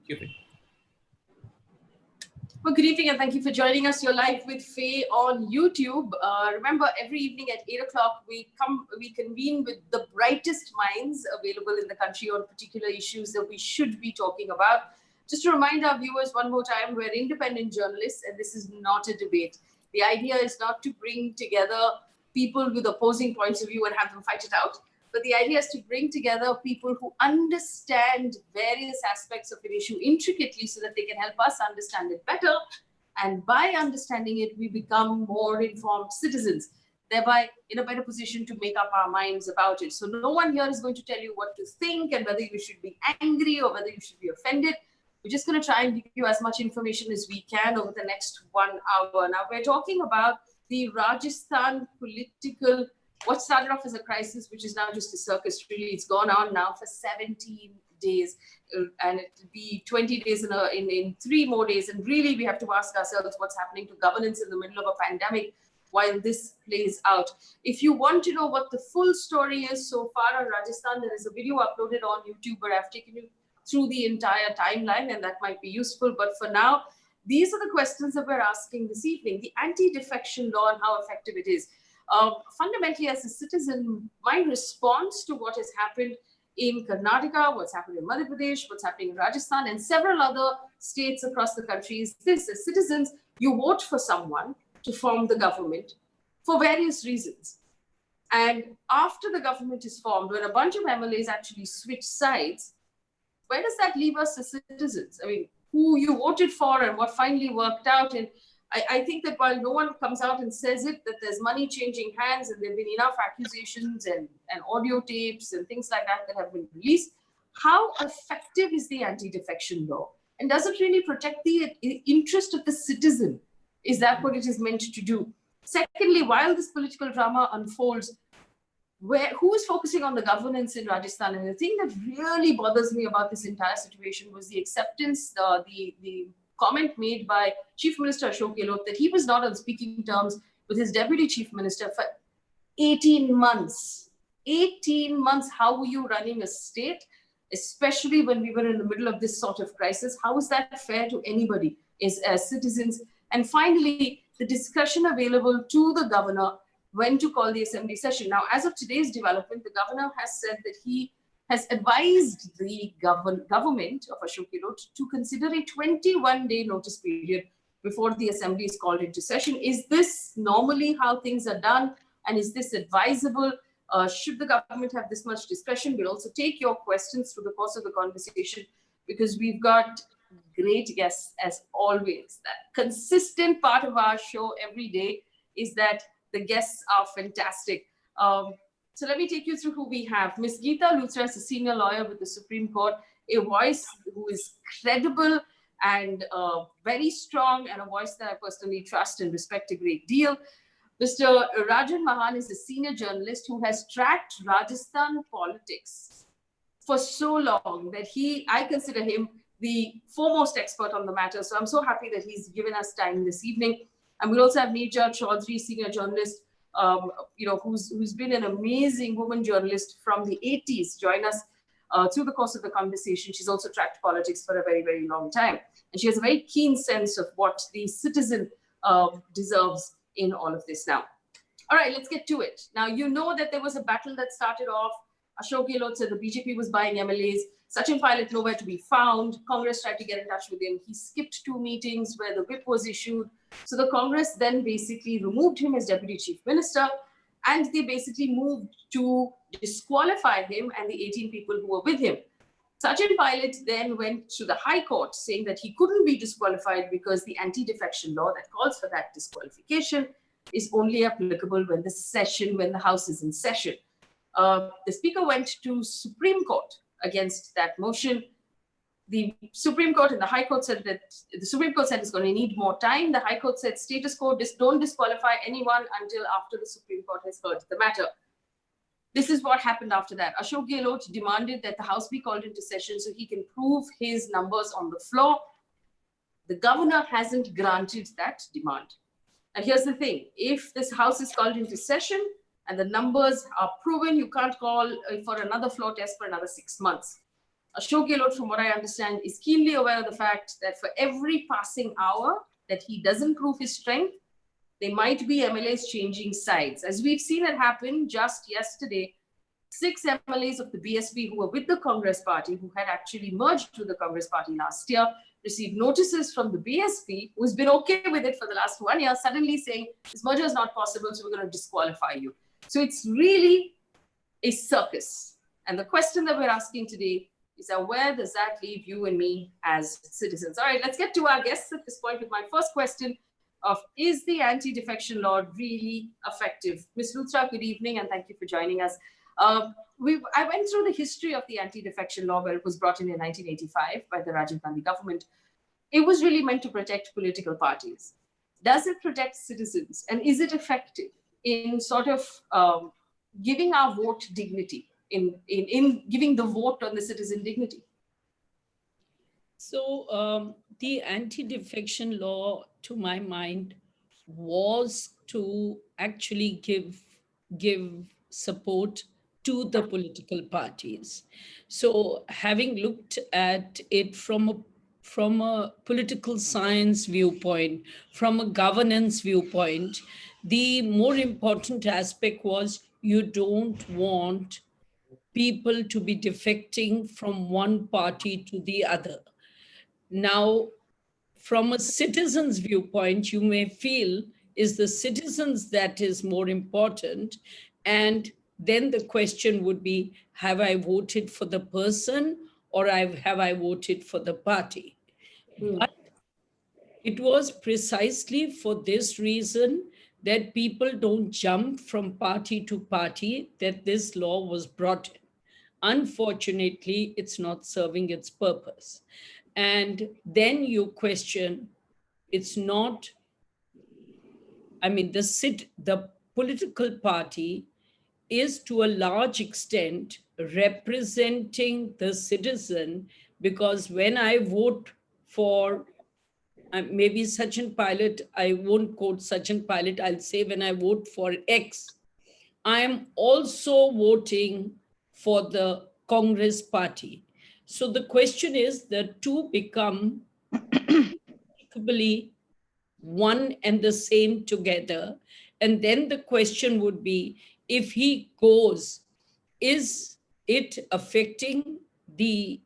you, Faye. Well, good evening and thank you for joining us. You're live with Faye on YouTube. Remember, every evening at 8 o'clock, we convene with the brightest minds available in the country on particular issues that we should be talking about. Just to remind our viewers one more time, we're independent journalists and this is not a debate. The idea is not to bring together people with opposing points of view and have them fight it out. But the idea is to bring together people who understand various aspects of an issue intricately so that they can help us understand it better. And by understanding it, we become more informed citizens, thereby in a better position to make up our minds about it. So no one here is going to tell you what to think and whether you should be angry or whether you should be offended. We're just going to try and give you as much information as we can over the next 1 hour. Now, we're talking about the Rajasthan political, what started off as a crisis, which is now just a circus. Really, it's gone on now for 17 days, and it'll be 20 days in 3 more days. And really, we have to ask ourselves what's happening to governance in the middle of a pandemic while this plays out. If you want to know what the full story is so far on Rajasthan, there is a video uploaded on YouTube where I've taken you through the entire timeline, and that might be useful. But for now, these are the questions that we're asking this evening. The anti-defection law and how effective it is. Fundamentally, as a citizen, my response to what has happened in Karnataka, what's happened in Madhya Pradesh, what's happening in Rajasthan, and several other states across the country is this: as citizens, you vote for someone to form the government for various reasons. And after the government is formed, when a bunch of MLAs actually switch sides, where does that leave us as citizens? I mean, who you voted for and what finally worked out. And I think that while no one comes out and says it, that there's money changing hands and there have been enough accusations and audio tapes and things like that that have been released, how effective is the anti-defection law? And does it really protect the interest of the citizen? Is that what it is meant to do? Secondly, while this political drama unfolds, who is focusing on the governance in Rajasthan? And the thing that really bothers me about this entire situation was the acceptance, the comment made by Chief Minister Ashok Gehlot that he was not on speaking terms with his Deputy Chief Minister for 18 months. 18 months, how were you running a state, especially when we were in the middle of this sort of crisis? How is that fair to anybody as citizens? And finally, the discussion available to the governor when to call the assembly session. Now, as of today's development, the governor has said that he has advised the government of Ashok Gehlot to consider a 21-day notice period before the assembly is called into session. Is this normally how things are done? And is this advisable? Should the government have this much discretion? We'll also take your questions through the course of the conversation because we've got great guests as always. That consistent part of our show every day is that the guests are fantastic. So let me take you through who we have. Ms. Geeta Luthra is a senior lawyer with the Supreme Court, a voice who is credible and very strong, and a voice that I personally trust and respect a great deal. Mr. Rajan Mahan is a senior journalist who has tracked Rajasthan politics for so long that I consider him the foremost expert on the matter. So I'm so happy that he's given us time this evening. And we'll also have Neerja, Chowdhury, senior journalist, who's been an amazing woman journalist from the 80s, join us through the course of the conversation. She's also tracked politics for a very, very long time. And she has a very keen sense of what the citizen deserves in all of this now. All right, let's get to it. Now, you know that there was a battle that started off. Ashok Gehlot said the BJP was buying MLAs. Sachin Pilot nowhere to be found. Congress tried to get in touch with him. He skipped 2 meetings where the whip was issued. So the Congress then basically removed him as Deputy Chief Minister, and they basically moved to disqualify him and the 18 people who were with him. Sachin Pilot then went to the High Court saying that he couldn't be disqualified because the anti-defection law that calls for that disqualification is only applicable when the House is in session. The Speaker went to Supreme Court against that motion. The Supreme Court and the High Court said that the Supreme Court said it's going to need more time. The High Court said status quo, don't disqualify anyone until after the Supreme Court has heard the matter. This is what happened after that. Ashok Gehlot demanded that the House be called into session so he can prove his numbers on the floor. The governor hasn't granted that demand. And here's the thing, if this House is called into session and the numbers are proven, you can't call for another floor test for another 6 months. Ashok Gehlot, from what I understand, is keenly aware of the fact that for every passing hour that he doesn't prove his strength, there might be MLAs changing sides. As we've seen it happen just yesterday, 6 MLAs of the BSP who were with the Congress party, who had actually merged with the Congress party last year, received notices from the BSP, who's been okay with it for the last 1 year, suddenly saying this merger is not possible, so we're going to disqualify you. So it's really a circus. And the question that we're asking today is where does that leave you and me as citizens? All right, let's get to our guests at this point with my first question of, is the anti-defection law really effective? Ms. Luthra, good evening, and thank you for joining us. I went through the history of the anti-defection law where it was brought in 1985 by the Rajiv Gandhi government. It was really meant to protect political parties. Does it protect citizens? And is it effective in sort of giving our vote dignity, in giving the vote on the citizen dignity? So the anti-defection law, to my mind, was to actually give support to the political parties. So having looked at it from a political science viewpoint, from a governance viewpoint, the more important aspect was you don't want people to be defecting from one party to the other. Now, from a citizen's viewpoint, you may feel is the citizens that is more important. And then the question would be, have I voted for the person or have I voted for the party? But it was precisely for this reason that people don't jump from party to party that this law was brought in. Unfortunately, it's not serving its purpose. And then you question, it's not, I mean, the political party is to a large extent representing the citizen, because when I vote for maybe Sachin Pilot, I won't quote Sachin Pilot, I'll say when I vote for X, I am also voting for the Congress party. So the question is, the two become equally one and the same together. And then the question would be, if he goes, is it affecting the,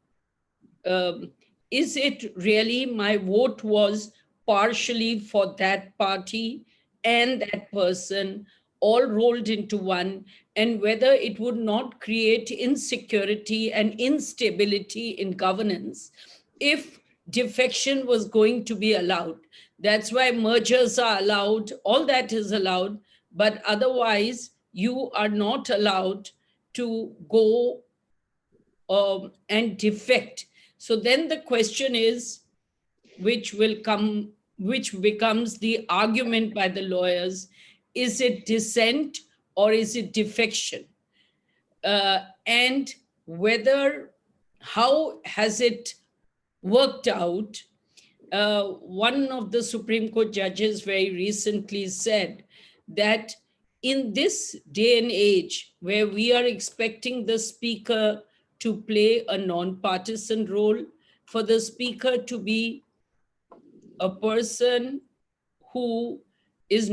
is it really my vote was partially for that party and that person all rolled into one, and whether it would not create insecurity and instability in governance if defection was going to be allowed. That's why mergers are allowed, all that is allowed, but otherwise you are not allowed to go and defect. So then the question is, which becomes the argument by the lawyers, is it dissent or is it defection? And how has it worked out? One of the Supreme Court judges very recently said that in this day and age where we are expecting the speaker to play a non-partisan role, for the speaker to be a person who is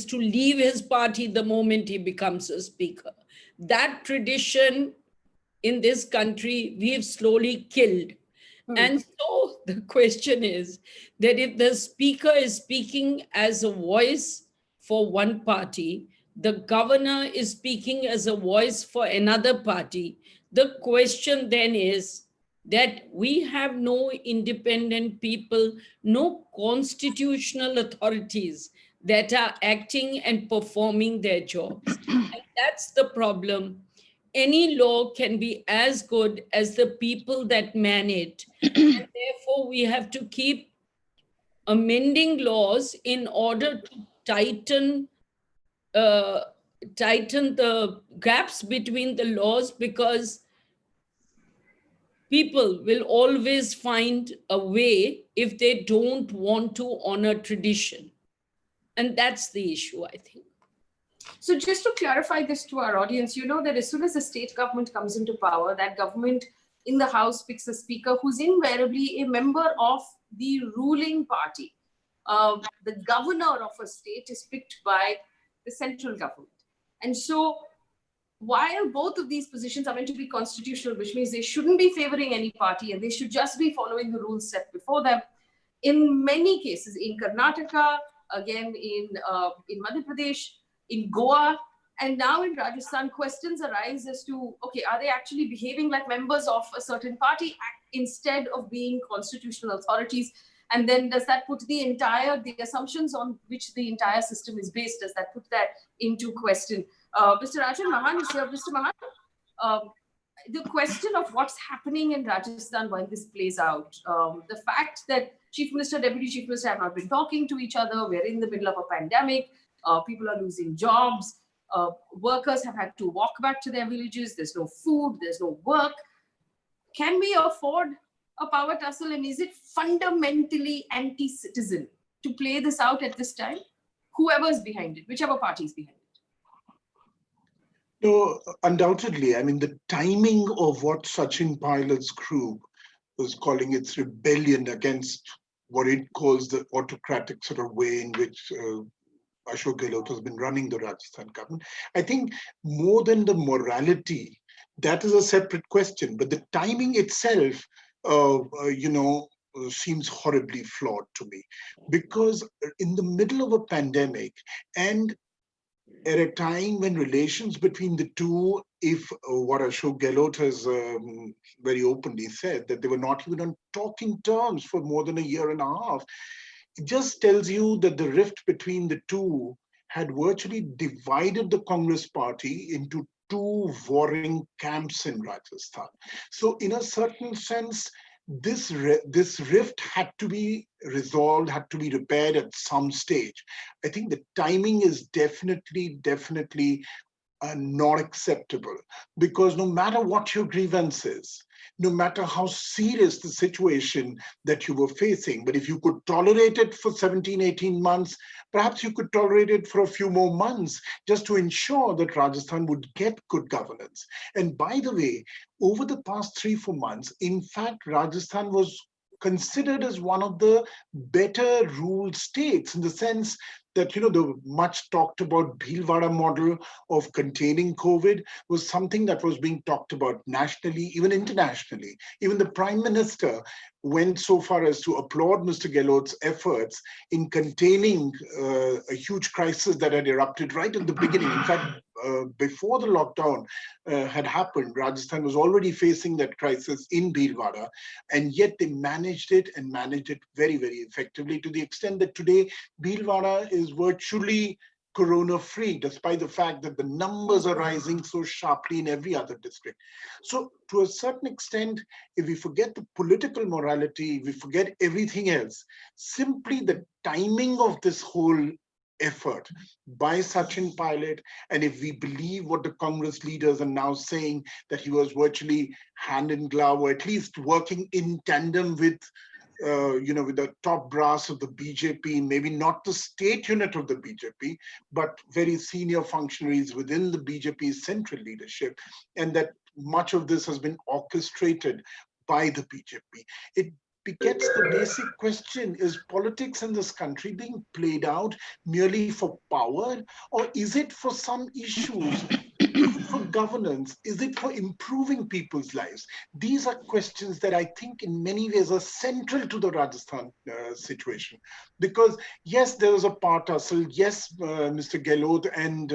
to leave his party the moment he becomes a speaker. That tradition in this country we've slowly killed. And so the question is that if the speaker is speaking as a voice for one party, the governor is speaking as a voice for another party, the question then is that we have no independent people, no constitutional authorities that are acting and performing their jobs. And that's the problem. Any law can be as good as the people that man it. And therefore, we have to keep amending laws in order to tighten the gaps between the laws, because people will always find a way if they don't want to honor tradition. And that's the issue, I think. So just to clarify this to our audience, you know that as soon as a state government comes into power, that government in the House picks a speaker who's invariably a member of the ruling party. The governor of a state is picked by the central government. And so while both of these positions are meant to be constitutional, which means they shouldn't be favoring any party and they should just be following the rules set before them, in many cases, in Karnataka, again in Madhya Pradesh, in Goa, and now in Rajasthan, questions arise as to, okay, are they actually behaving like members of a certain party instead of being constitutional authorities? And then does that put the assumptions on which the entire system is based, does that put that into question? Mr. Rajan, Mahan is here. Mr. Mahan, the question of what's happening in Rajasthan while this plays out, the fact that Chief Minister, Deputy Chief Minister have not been talking to each other, we're in the middle of a pandemic, people are losing jobs, workers have had to walk back to their villages, there's no food, there's no work. Can we afford a power tussle, and is it fundamentally anti-citizen to play this out at this time? Whoever's behind it, whichever party is behind it. No, undoubtedly. I mean, the timing of what Sachin Pilot's group was calling its rebellion against what it calls the autocratic sort of way in which Ashok Gehlot has been running the Rajasthan government. I think more than the morality, that is a separate question. But the timing itself, seems horribly flawed to me. Because in the middle of a pandemic and at a time when relations between the two, if what Ashok Gehlot has very openly said, that they were not even on talking terms for more than a year and a half, it just tells you that the rift between the two had virtually divided the Congress party into two warring camps in Rajasthan. So in a certain sense, this rift had to be resolved, had to be repaired at some stage. I think the timing is definitely not acceptable, because no matter what your grievance is, no matter how serious the situation that you were facing, but if you could tolerate it for 17, 18 months, perhaps you could tolerate it for a few more months just to ensure that Rajasthan would get good governance. And by the way, over the past 3-4 months, in fact, Rajasthan was considered as one of the better ruled states, in the sense that, the much talked about Bhilwara model of containing COVID was something that was being talked about nationally, even internationally. Even the Prime Minister went so far as to applaud Mr. Gehlot's efforts in containing a huge crisis that had erupted right at the beginning. In fact, before the lockdown had happened, Rajasthan was already facing that crisis in Bhilwara, and yet they managed it very, very effectively, to the extent that today Bhilwara is virtually corona-free, despite the fact that the numbers are rising so sharply in every other district. So to a certain extent, if we forget the political morality, we forget everything else, simply the timing of this whole effort by Sachin Pilot, and if we believe what the Congress leaders are now saying, that he was virtually hand in glove, or at least working in tandem with with the top brass of the BJP, maybe not the state unit of the BJP, but very senior functionaries within the BJP's central leadership, and that much of this has been orchestrated by the BJP. It begets the basic question: is politics in this country being played out merely for power, or is it for some issues? Is it for governance? Is it for improving people's lives? These are questions that I think in many ways are central to the Rajasthan situation. Because yes, there was a power tussle. Yes, Mr. Gehlot and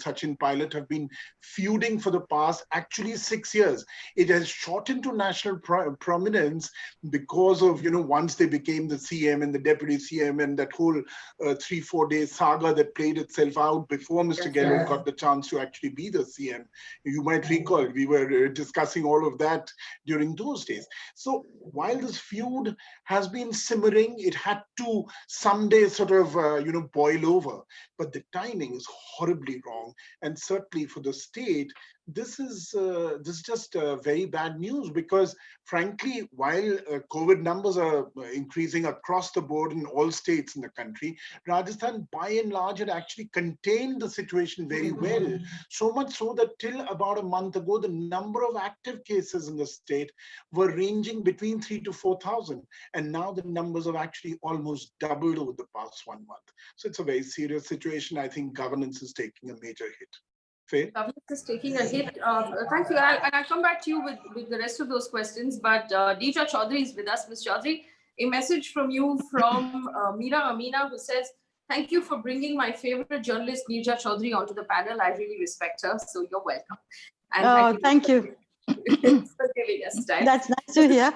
Sachin Pilot have been feuding for the past actually 6 years. It has shot into national prominence because of, once they became the CM and the deputy CM, and that whole 3-4 day saga that played itself out before Mr. Gehlot got the chance to actually be the CM. You might recall, we were discussing all of that during those days. So while this feud has been simmering, it had to someday sort of, boil over. But the timing is horribly wrong. And certainly for the state, this is just very bad news, because frankly, while COVID numbers are increasing across the board in all states in the country, Rajasthan by and large had actually contained the situation very well. So much so that till about a month ago, the number of active cases in the state were ranging between 3 to 4,000. And now the numbers have actually almost doubled over the past 1 month. So it's a very serious situation. I think governance is taking a major hit. Faye? Government is taking a hit. Thank you. I'll come back to you with the rest of those questions. But Neerja Chowdhury is with us. Ms. Chowdhury, a message from you from Meera Amina, who says, thank you for bringing my favorite journalist, Neerja Chowdhury, onto the panel. I really respect her. So you're welcome. And thank you. For giving us time. That's nice to hear.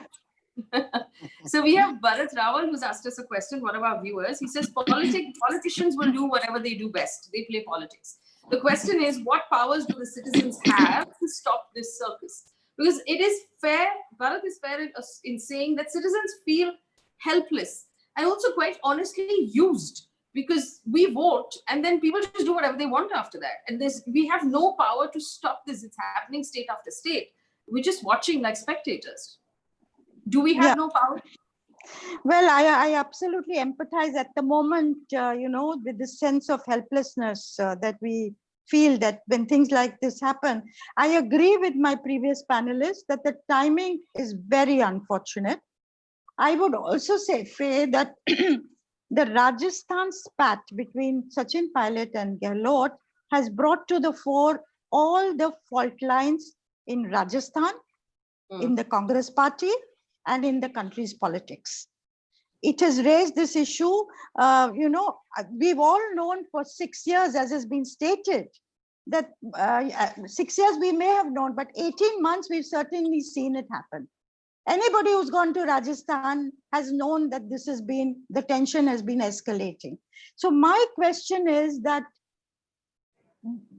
So we have Bharat Rawal, who's asked us a question, one of our viewers. He says, politicians will do whatever they do best. They play politics. The question is, what powers do the citizens have to stop this circus? Because it is fair, Bharat is fair in saying that citizens feel helpless and also quite honestly used, because we vote and then people just do whatever they want after that. And we have no power to stop this. It's happening state after state. We're just watching like spectators. Do we have no power? Well, I absolutely empathize at the moment, with this sense of helplessness that we feel that when things like this happen. I agree with my previous panelists that the timing is very unfortunate. I would also say, Faye, that the Rajasthan spat between Sachin Pilot and Gehlot has brought to the fore all the fault lines in Rajasthan, in the Congress party, and in the country's politics. It has raised this issue. We've all known for 6 years, as has been stated, that 6 years we may have known, but 18 months we've certainly seen it happen. Anybody who's gone to Rajasthan has known that the tension has been escalating. So my question is that,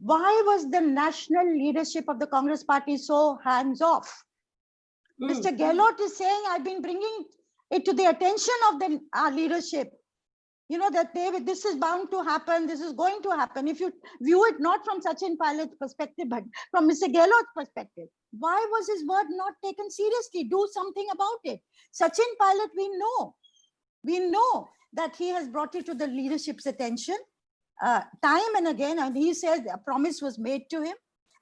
why was the national leadership of the Congress party so hands-off? Mr. Gehlot is saying, I've been bringing it to the attention of our leadership, that this is bound to happen, this is going to happen. If you view it not from Sachin Pilot's perspective, but from Mr. Gehlot's perspective, why was his word not taken seriously? Do something about it. Sachin Pilot, we know that he has brought it to the leadership's attention time and again, and he said a promise was made to him.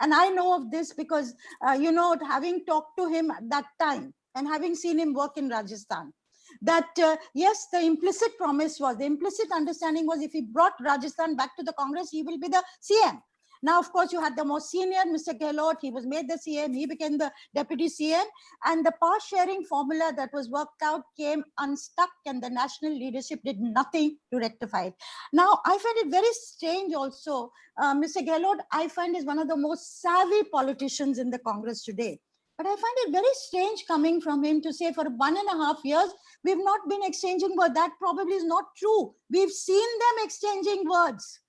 And I know of this because, having talked to him at that time and having seen him work in Rajasthan, that yes, the implicit understanding was if he brought Rajasthan back to the Congress, he will be the CM. Now, of course, you had the most senior, Mr. Gehlot, he was made the CM, he became the deputy CM, and the power sharing formula that was worked out came unstuck, and the national leadership did nothing to rectify it. Now, I find it very strange also, Mr. Gehlot, I find is one of the most savvy politicians in the Congress today. But I find it very strange coming from him to say for 1.5 years, we've not been exchanging words. That probably is not true. We've seen them exchanging words.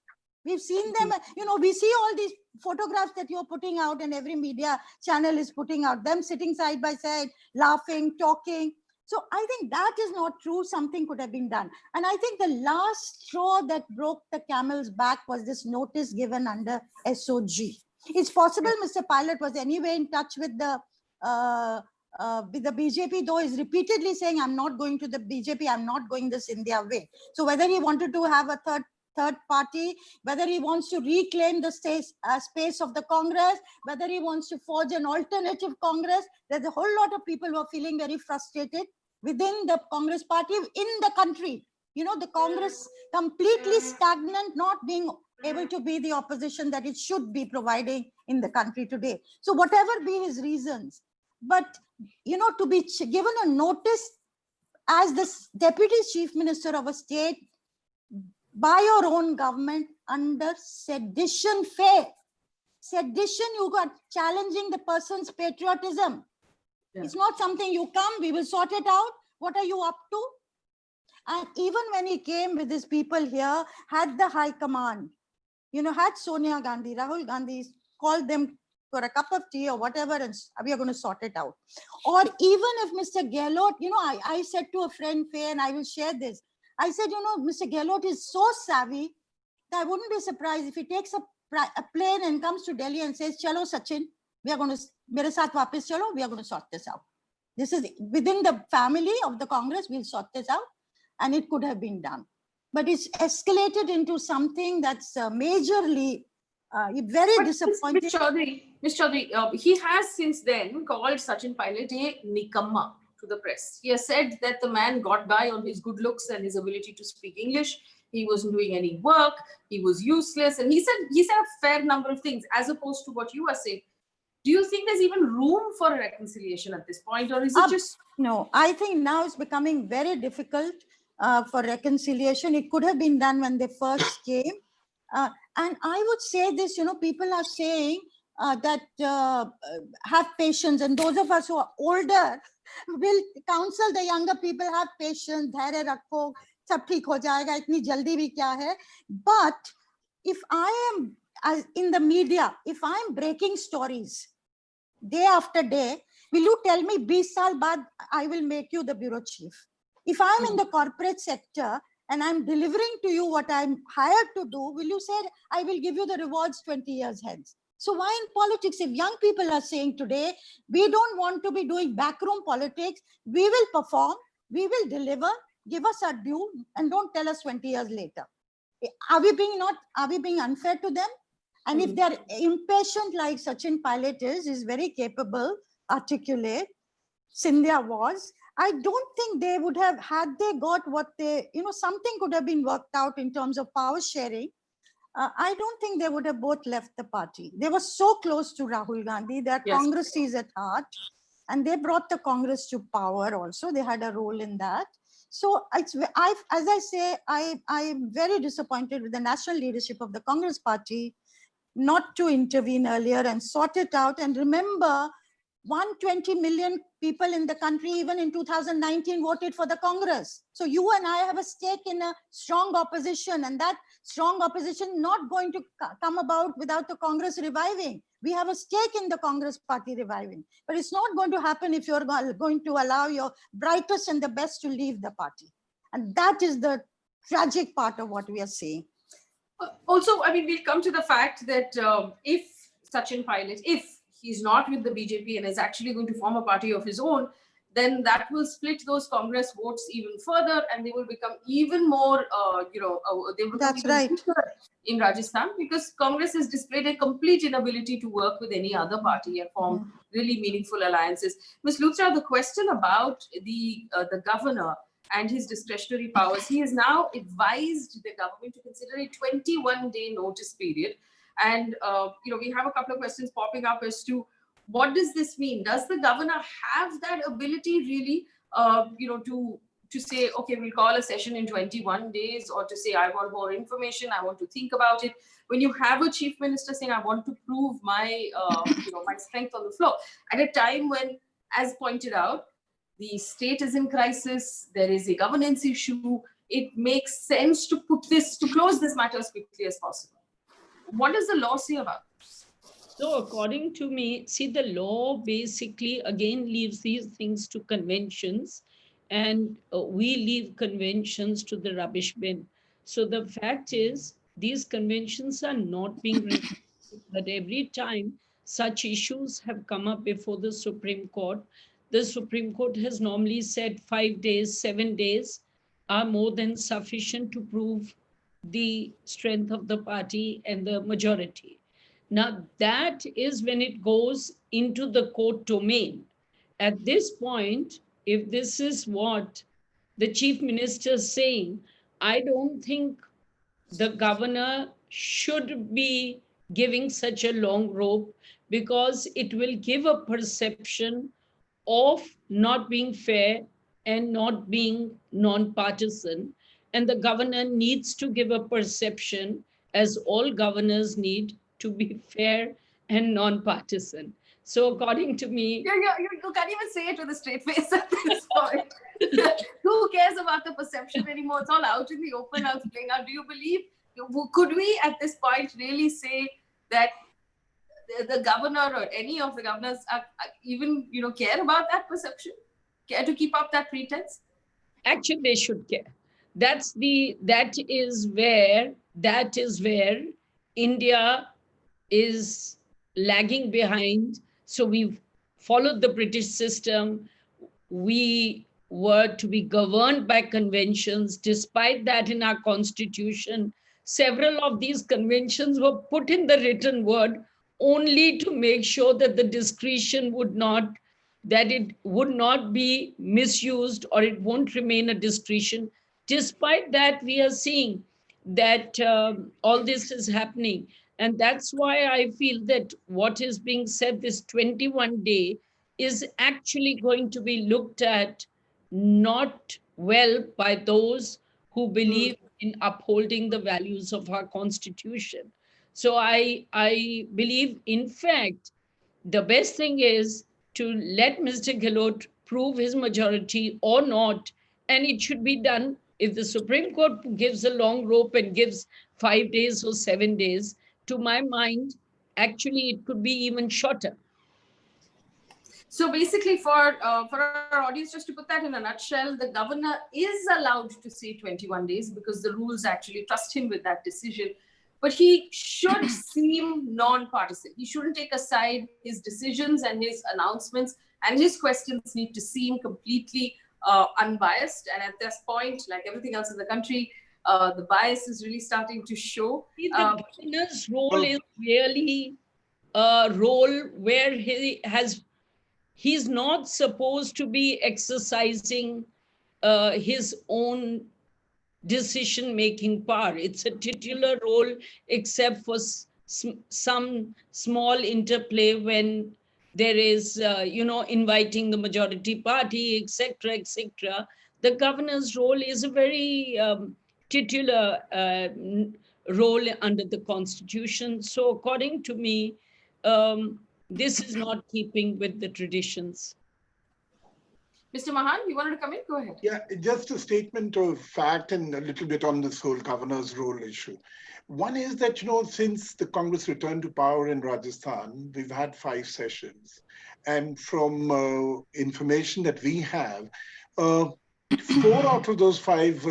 We've seen them, we see all these photographs that you're putting out and every media channel is putting out, them sitting side by side, laughing, talking. So I think that is not true. Something could have been done. And I think the last straw that broke the camel's back was this notice given under SOG. It's possible Mr. Pilot was anyway in touch with the BJP, though he's repeatedly saying, I'm not going to the BJP, I'm not going this India way. So whether he wanted to have a third party, whether he wants to reclaim the space of the Congress, whether he wants to forge an alternative Congress, there's a whole lot of people who are feeling very frustrated within the Congress party, in the country. The Congress completely stagnant, not being able to be the opposition that it should be providing in the country today. So whatever be his reasons, but to be given a notice as the deputy chief minister of a state by your own government under sedition, Faye. Sedition, you got challenging the person's patriotism. Yeah. It's not something you come, we will sort it out. What are you up to? And even when he came with his people here, had the high command, had Sonia Gandhi, Rahul Gandhi, called them for a cup of tea or whatever, and we are going to sort it out. Or even if Mr. Gehlot, I said to a friend, Faye, and I will share this, I said, Mr. Gehlot is so savvy that I wouldn't be surprised if he takes a a plane and comes to Delhi and says, "Chalo, Sachin, we are going to, mere saath wapis chalo, we are going to sort this out." This is within the family of the Congress, we'll sort this out. And it could have been done. But it's escalated into something that's majorly very disappointing. Ms. Chaudhary, he has since then called Sachin Pilot a nikamma to the press. He has said that the man got by on his good looks and his ability to speak English. He wasn't doing any work. He was useless. And he said a fair number of things, as opposed to what you are saying. Do you think there's even room for a reconciliation at this point, or is it just... No, I think now it's becoming very difficult for reconciliation. It could have been done when they first came. And I would say this, people are saying that have patience. And those of us who are older will counsel the younger people, have patience, dhairya rakho, sab theek ho jayega, itni jaldi bhi kya hai. But if I am, as in the media, if I am breaking stories day after day, will you tell me 20 saal baad I will make you the bureau chief? If I'm in the corporate sector and I'm delivering to you what I'm hired to do, will you say I will give you the rewards 20 years hence? So why in politics, if young people are saying today, we don't want to be doing backroom politics, we will perform, we will deliver, give us our due, and don't tell us 20 years later. Are we being unfair to them? And if they're impatient like Sachin Pilot is very capable, articulate, Scindia was, I don't think they would have, had they got what they, something could have been worked out in terms of power sharing. I don't think they would have both left the party. They were so close to Rahul Gandhi, their Congress is at heart, and they brought the Congress to power also. They had a role in that. So as I say, I am very disappointed with the national leadership of the Congress party not to intervene earlier and sort it out. And remember, 120 million people in the country, even in 2019, voted for the Congress. So you and I have a stake in a strong opposition, and that strong opposition not going to come about without the Congress reviving. We have a stake in the Congress party reviving, but it's not going to happen if you're going to allow your brightest and the best to leave the party. And that is the tragic part of what we are seeing. Also, I mean, we'll come to the fact that if Sachin Pilot, if he's not with the BJP and is actually going to form a party of his own, then that will split those Congress votes even further, and they will become even more, they will become even weaker in Rajasthan, because Congress has displayed a complete inability to work with any other party and form really meaningful alliances. Ms. Luthra, the question about the governor and his discretionary powers, he has now advised the government to consider a 21-day notice period. And, we have a couple of questions popping up as to what does this mean? Does the governor have that ability really, to say, okay, we'll call a session in 21 days, or to say, I want more information, I want to think about it? When you have a chief minister saying, I want to prove my, my strength on the floor, at a time when, as pointed out, the state is in crisis, there is a governance issue, it makes sense to close this matter as quickly as possible. What does the law say about this? So according to me, see, the law basically again leaves these things to conventions, and we leave conventions to the rubbish bin. So the fact is, these conventions are not being respected, but every time such issues have come up before the Supreme Court has normally said 5 days, 7 days are more than sufficient to prove the strength of the party and the majority. Now, that is when it goes into the court domain. At this point, if this is what the chief minister is saying, I don't think the governor should be giving such a long rope, because it will give a perception of not being fair and not being non-partisan. And the governor needs to give a perception, as all governors need, to be fair and non-partisan. So according to me... You can't even say it with a straight face at this point. Who cares about the perception anymore? It's all out in the open, out playing out. Do you believe, could we at this point really say that the governor or any of the governors are even, care about that perception? Care to keep up that pretense? Actually, they should care. That is where India is lagging behind. So we've followed the British system. We were to be governed by conventions. Despite that, in our constitution, several of these conventions were put in the written word only to make sure that the discretion would not, that it would not be misused, or it won't remain a discretion. Despite that, we are seeing that all this is happening. And that's why I feel that what is being said, this 21-day, is actually going to be looked at not well by those who believe in upholding the values of our constitution. So I believe, in fact, the best thing is to let Mr. Gehlot prove his majority or not, and it should be done. If the Supreme Court gives a long rope and gives 5 days or 7 days, to my mind, actually it could be even shorter. So basically, for our audience, just to put that in a nutshell, the governor is allowed to say 21 days because the rules actually trust him with that decision. But he should seem non-partisan. He shouldn't take aside. His decisions and his announcements and his questions need to seem completely unbiased. And at this point, like everything else in the country, the bias is really starting to show. See, the governor's role is really a role where he's not supposed to be exercising his own decision-making power. It's a titular role, except for some small interplay when there is, inviting the majority party, etc., etc. The governor's role is a very titular role under the Constitution. So, according to me, this is not keeping with the traditions. Mr. Mahan, you wanted to come in? Go ahead. Yeah, just a statement of fact and a little bit on this whole governor's role issue. One is that, since the Congress returned to power in Rajasthan, we've had 5 sessions. And from information that we have, 4 out of those 5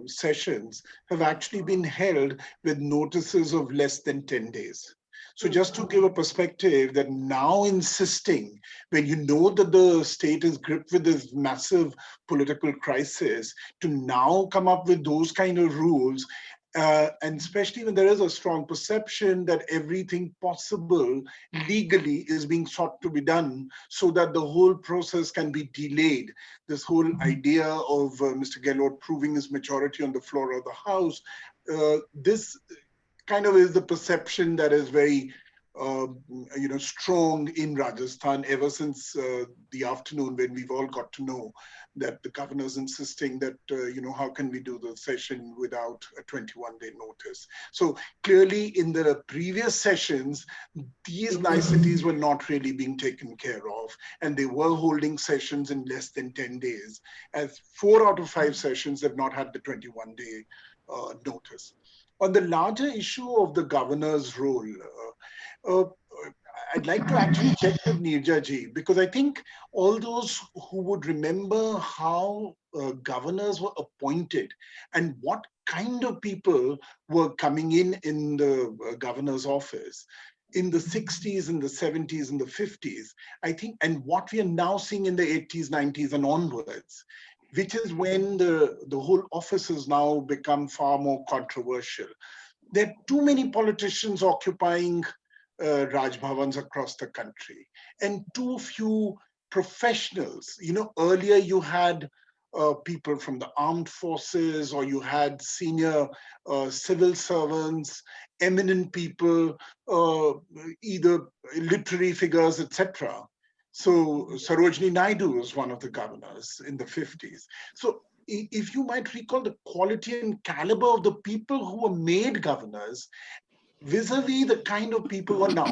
sessions have actually been held with notices of less than 10 days. So just to give a perspective that now insisting, when you know that the state is gripped with this massive political crisis, to now come up with those kind of rules, and especially when there is a strong perception that everything possible legally is being sought to be done so that the whole process can be delayed. This whole idea of Mr. Gehlot proving his majority on the floor of the House, this kind of is the perception that is very, strong in Rajasthan ever since the afternoon when we've all got to know that the governor's insisting that, how can we do the session without a 21-day notice? So clearly in the previous sessions, these niceties were not really being taken care of, and they were holding sessions in less than 10 days, as 4 out of 5 sessions have not had the 21-day notice. On the larger issue of the governor's role, I'd like to actually check with Neerja ji, because I think all those who would remember how governors were appointed and what kind of people were coming in the governor's office in the 60s, in the 70s, in the 50s, I think, and what we are now seeing in the 80s, 90s and onwards, which is when the whole office has now become far more controversial. There are too many politicians occupying Raj Bhavans across the country, and too few professionals. Earlier you had people from the armed forces, or you had senior civil servants, eminent people, either literary figures, etc. So Sarojini Naidu was one of the governors in the 50s. So if you might recall the quality and caliber of the people who were made governors vis-a-vis the kind of people who are now.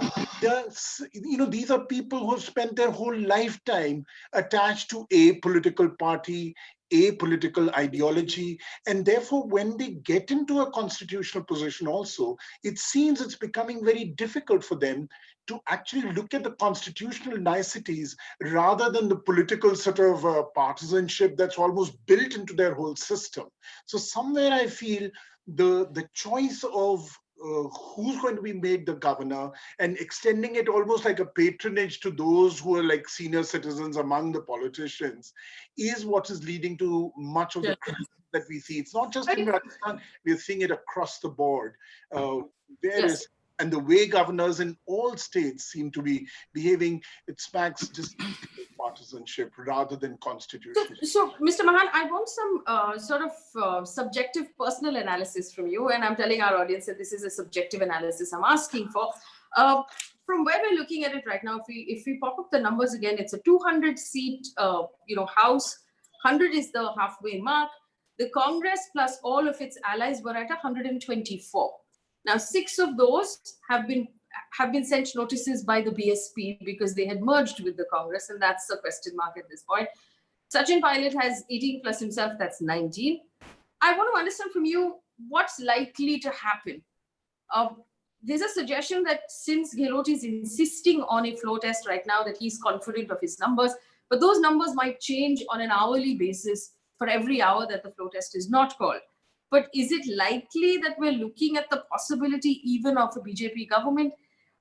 These are people who have spent their whole lifetime attached to a political party, a political ideology, and therefore when they get into a constitutional position also, it seems it's becoming very difficult for them to actually look at the constitutional niceties rather than the political sort of partisanship that's almost built into their whole system. So somewhere I feel the choice of who's going to be made the governor, and extending it almost like a patronage to those who are like senior citizens among the politicians is what is leading to much of the crisis that we see. It's not just in Rajasthan, we're seeing it across the board. Yes. And the way governors in all states seem to be behaving, it smacks just partisanship rather than constitutional. So, Mr. Mahan, I want some sort of subjective personal analysis from you. And I'm telling our audience that this is a subjective analysis I'm asking for. From where we're looking at it right now, if we pop up the numbers again, it's a 200 seat house. 100 is the halfway mark. The Congress plus all of its allies were at 124. Now, 6 of those have been sent notices by the BSP because they had merged with the Congress, and that's the question mark at this point. Sachin Pilot has 18 plus himself, that's 19. I want to understand from you what's likely to happen. There's a suggestion that since Gehlot is insisting on a flow test right now, that he's confident of his numbers, but those numbers might change on an hourly basis for every hour that the flow test is not called. But is it likely that we're looking at the possibility even of a BJP government?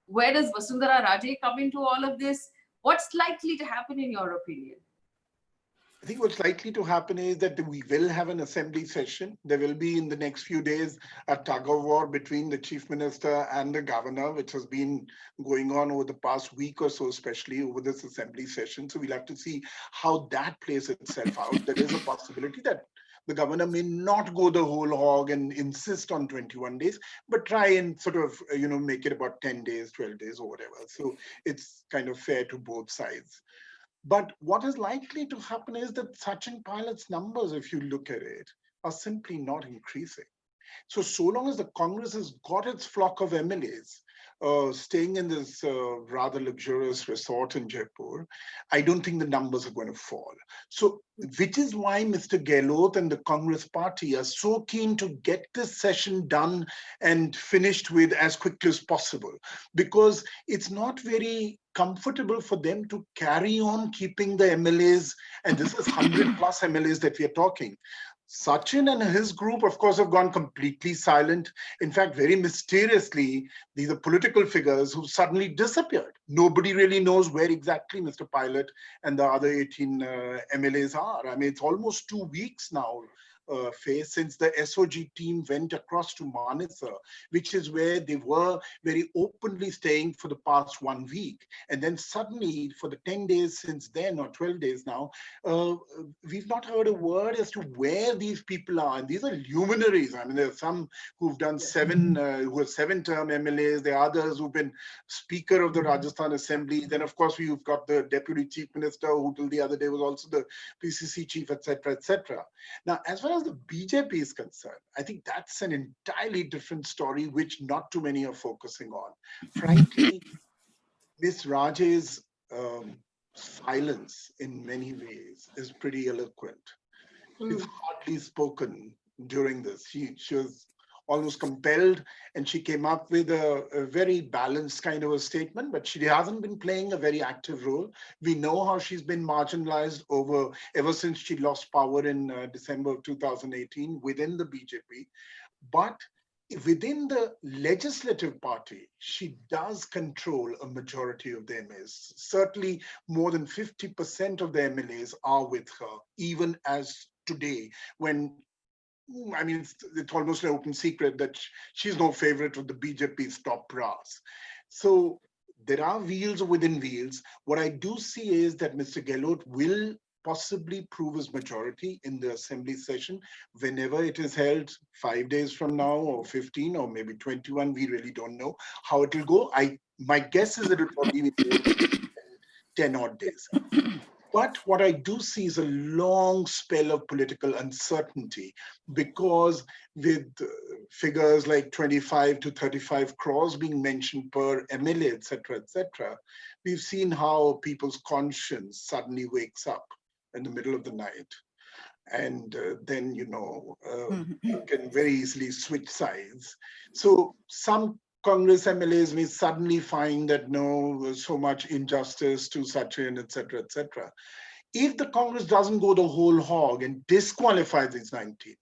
Where does Vasundhara Raje come into all of this? What's likely to happen in your opinion? I think what's likely to happen is that we will have an assembly session. There will be in the next few days a tug of war between the chief minister and the governor, which has been going on over the past week or so, especially over this assembly session. So we'll have to see how that plays itself out. There is a possibility that the governor may not go the whole hog and insist on 21 days, but try and sort of, make it about 10 days, 12 days or whatever. So it's kind of fair to both sides. But what is likely to happen is that Sachin Pilot's numbers, if you look at it, are simply not increasing. So long as the Congress has got its flock of MLAs staying in this rather luxurious resort in Jaipur, I don't think the numbers are going to fall. So, which is why Mr. Gehlot and the Congress party are so keen to get this session done and finished with as quickly as possible, because it's not very comfortable for them to carry on keeping the MLAs, and this is 100 plus MLAs that we are talking. Sachin and his group, of course, have gone completely silent. In fact, very mysteriously, these are political figures who suddenly disappeared. Nobody really knows where exactly Mr. Pilot and the other 18 MLAs are. I mean, it's almost 2 weeks now, Faye, since the SOG team went across to Manesar, which is where they were very openly staying for the past 1 week. And then suddenly, for the 10 days since then, or 12 days now, we've not heard a word as to where these people are. And these are luminaries. I mean, there are some who've done who are 7-term MLAs. There are others who've been Speaker of the Rajasthan Assembly. Then, of course, we've got the Deputy Chief Minister, who till the other day was also the PCC Chief, etc., etc. Now, as far as the BJP is concerned, I think that's an entirely different story, which not too many are focusing on. Frankly, Ms. Raje's silence in many ways is pretty eloquent. She's hardly spoken during this. She was almost compelled, and she came up with a very balanced kind of a statement, but she hasn't been playing a very active role. We know how she's been marginalized ever since she lost power in December of 2018 within the BJP. But within the legislative party, she does control a majority of the MLAs. Certainly more than 50% of the MLAs are with her, even as today, when I mean, it's almost an open secret that she's no favorite of the BJP's top brass. So there are wheels within wheels. What I do see is that Mr. Gehlot will possibly prove his majority in the assembly session whenever it is held, 5 days from now or 15 or maybe 21. We really don't know how it will go. My guess is that it will probably be 10 odd days. But what I do see is a long spell of political uncertainty, because with figures like 25 to 35 crores being mentioned per MLA, etc., we've seen how people's conscience suddenly wakes up in the middle of the night. And then, you can very easily switch sides. So some Congress MLAs may suddenly find that no, there's so much injustice to Sachin, etc., etc. If the Congress doesn't go the whole hog and disqualify these 19,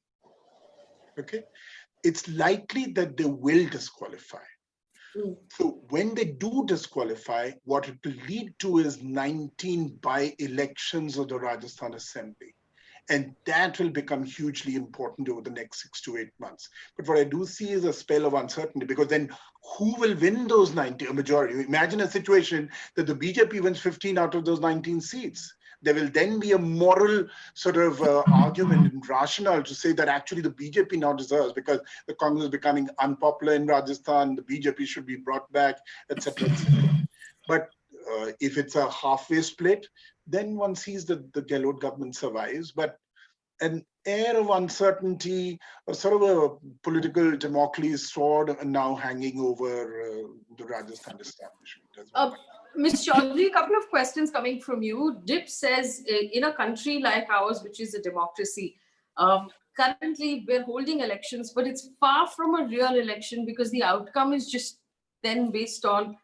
okay, it's likely that they will disqualify. So when they do disqualify, what it will lead to is 19 by-elections of the Rajasthan Assembly. And that will become hugely important over the next 6 to 8 months. But what I do see is a spell of uncertainty, because then who will win those 90, a majority? Imagine a situation that the BJP wins 15 out of those 19 seats. There will then be a moral sort of argument and rationale to say that actually the BJP now deserves, because the Congress is becoming unpopular in Rajasthan, the BJP should be brought back, etc., etc. But if it's a halfway split, then one sees that the Gehlot government survives. But an air of uncertainty, a sort of a political Damocles sword now hanging over the Rajasthan establishment as well. Ms. Chowdhury, a couple of questions coming from you. Dip says, in a country like ours, which is a democracy, currently we're holding elections, but it's far from a real election because the outcome is just then based on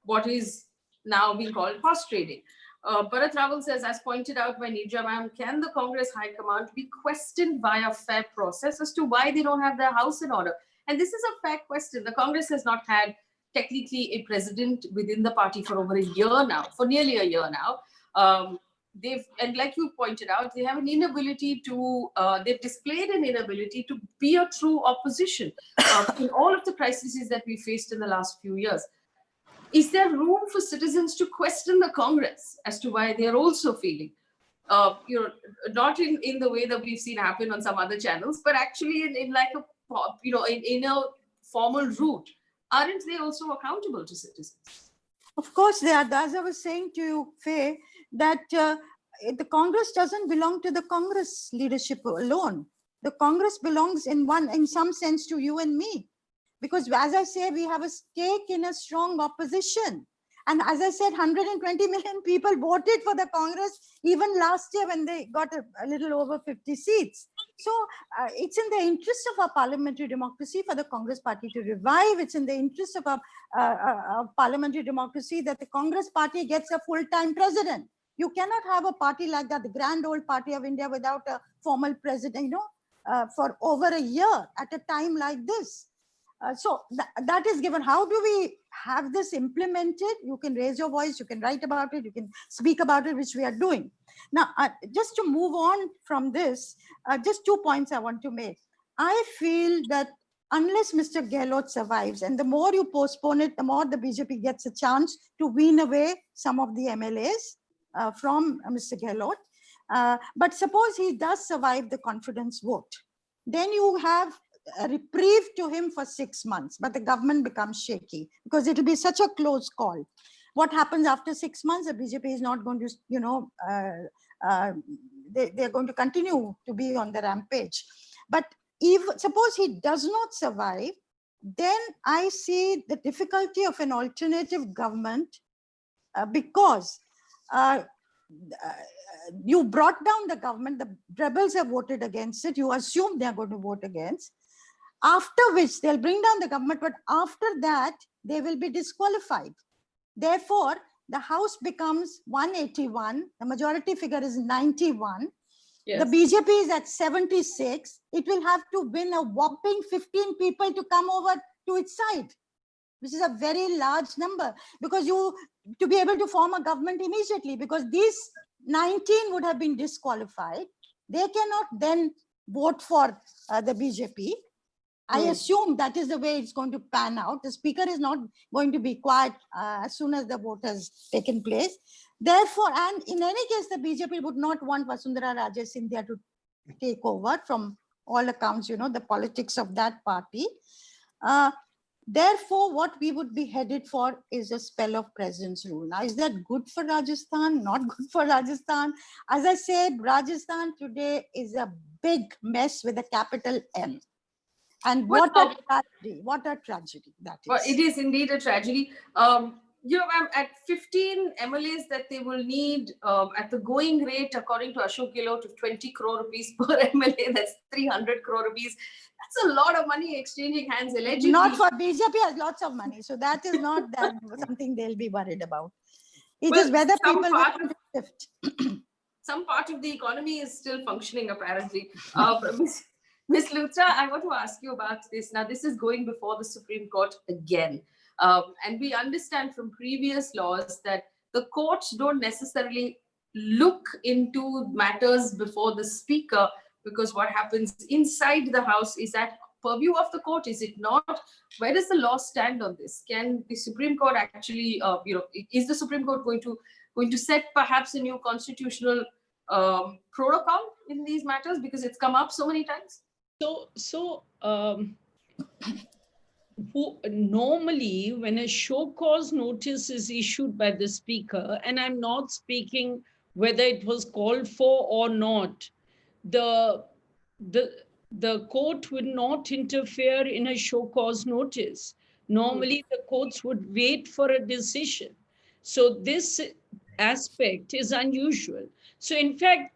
what is now being called horse trading. Bharat Rawal says, as pointed out by Neerja ma'am, can the Congress High Command be questioned by a fair process as to why they don't have their house in order? And this is a fair question. The Congress has not had technically a president within the party for over a year now, for nearly a year now. And like you pointed out, they have an inability to, they've displayed an inability to be a true opposition in all of the crises that we faced in the last few years. Is there room for citizens to question the Congress as to why they're also feeling, not in the way that we've seen happen on some other channels, but actually in like a, in a formal route? Aren't they also accountable to citizens? Of course they are. As I was saying to you, Faye, that the Congress doesn't belong to the Congress leadership alone. The Congress belongs in some sense to you and me. Because as I say, we have a stake in a strong opposition. And as I said, 120 million people voted for the Congress even last year when they got a little over 50 seats. So it's in the interest of our parliamentary democracy for the Congress party to revive. It's in the interest of our parliamentary democracy that the Congress party gets a full-time president. You cannot have a party like that, the grand old party of India, without a formal president, for over a year at a time like this. So that is given. How do we have this implemented? You can raise your voice, you can write about it, you can speak about it, which we are doing. Now, just to move on from this, just 2 points I want to make. I feel that unless Mr. Gehlot survives, and the more you postpone it, the more the BJP gets a chance to wean away some of the MLAs from Mr. Gehlot. But suppose he does survive the confidence vote, then you have a reprieve to him for 6 months, but the government becomes shaky because it will be such a close call. What happens after 6 months? The BJP is not going to, they're going to continue to be on the rampage. But if suppose he does not survive, then I see the difficulty of an alternative government because you brought down the government, the rebels have voted against it, you assume they're going to vote against, after which they'll bring down the government, but after that, they will be disqualified. Therefore, the House becomes 181, the majority figure is 91, yes. The BJP is at 76, it will have to win a whopping 15 people to come over to its side, which is a very large number, because to be able to form a government immediately, because these 19 would have been disqualified, they cannot then vote for the BJP. I assume that is the way it's going to pan out. The speaker is not going to be quiet as soon as the vote has taken place. Therefore, and in any case, the BJP would not want Vasundhara Raje Scindia to take over from all accounts, the politics of that party. Therefore, what we would be headed for is a spell of president's rule. Now, is that good for Rajasthan? Not good for Rajasthan. As I said, Rajasthan today is a big mess with a capital M. And what a tragedy that is. Well, it is indeed a tragedy. At 15 MLAs that they will need at the going rate, according to Ashok Gehlot, of 20 crore rupees per MLA, that's 300 crore rupees. That's a lot of money exchanging hands, allegedly. Not for BJP has lots of money. So that is not something they'll be worried about. It is whether people will shift. Some part of the economy is still functioning, apparently. Ms. Luthra, I want to ask you about this. Now, this is going before the Supreme Court again. And we understand from previous laws that the courts don't necessarily look into matters before the speaker, because what happens inside the house is at purview of the court, is it not? Where does the law stand on this? Can the Supreme Court actually, is the Supreme Court going to set perhaps a new constitutional protocol in these matters, because it's come up so many times? Normally, when a show cause notice is issued by the speaker, and I'm not speaking whether it was called for or not, the court would not interfere in a show cause notice. Normally, the courts would wait for a decision. So this aspect is unusual. So in fact,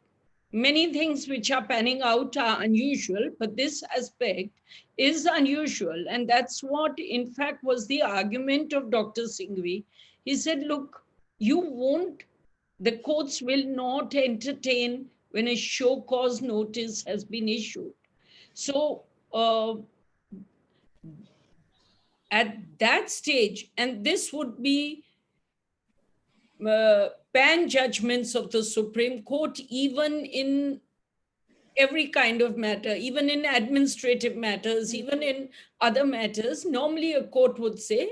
many things which are panning out are unusual, but this aspect is unusual. And that's what, in fact, was the argument of Dr. Singhvi. He said, look, the courts will not entertain when a show cause notice has been issued. So at that stage, and this would be pan judgments of the Supreme Court, even in every kind of matter, even in administrative matters, even in other matters, normally a court would say,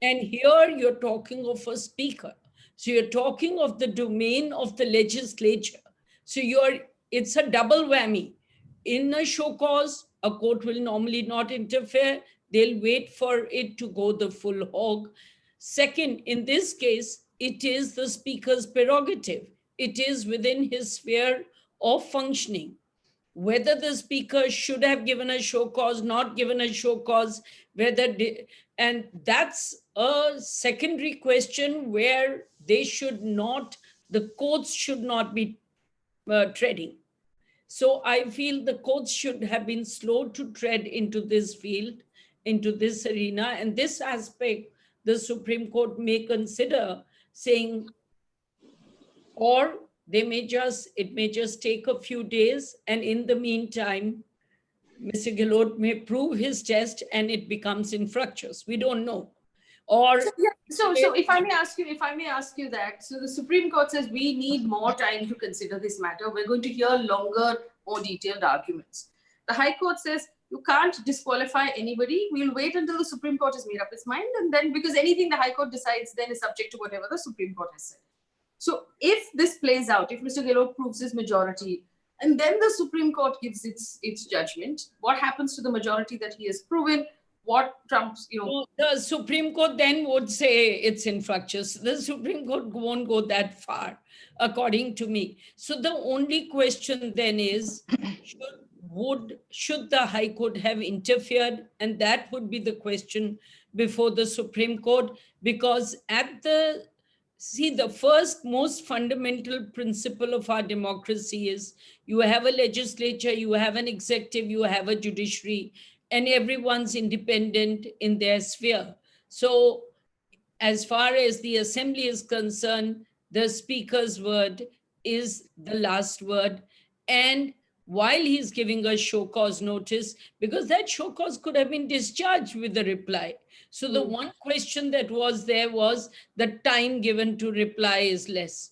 and here you're talking of a speaker. So you're talking of the domain of the legislature. So it's a double whammy. In a show cause, a court will normally not interfere. They'll wait for it to go the full hog. Second, in this case, it is the speaker's prerogative. It is within his sphere of functioning. Whether the speaker should have given a show cause, not given a show cause, and that's a secondary question where the courts should not be treading. So I feel the courts should have been slow to tread into this field, into this arena, and this aspect the Supreme Court may consider saying, or it may just take a few days, and in the meantime, Mr. Gehlot may prove his test and it becomes infructuous. We don't know. Or so if I may ask you that, so the Supreme Court says we need more time to consider this matter. We're going to hear longer, more detailed arguments. The High Court says you can't disqualify anybody. We'll wait until the Supreme Court has made up its mind, and then, because anything the High Court decides then is subject to whatever the Supreme Court has said. So if this plays out, if Mr. Gehlot proves his majority, and then the Supreme Court gives its judgment, what happens to the majority that he has proven? What trumps, The Supreme Court then would say it's infructuous. The Supreme Court won't go that far, according to me. So the only question then is, should the High Court have interfered? And that would be the question before the Supreme Court, because the first most fundamental principle of our democracy is you have a legislature, you have an executive, you have a judiciary, and everyone's independent in their sphere. So as far as the assembly is concerned, the speaker's word is the last word. And while he's giving a show cause notice, because that show cause could have been discharged with a reply. So the one question that was there was the time given to reply is less.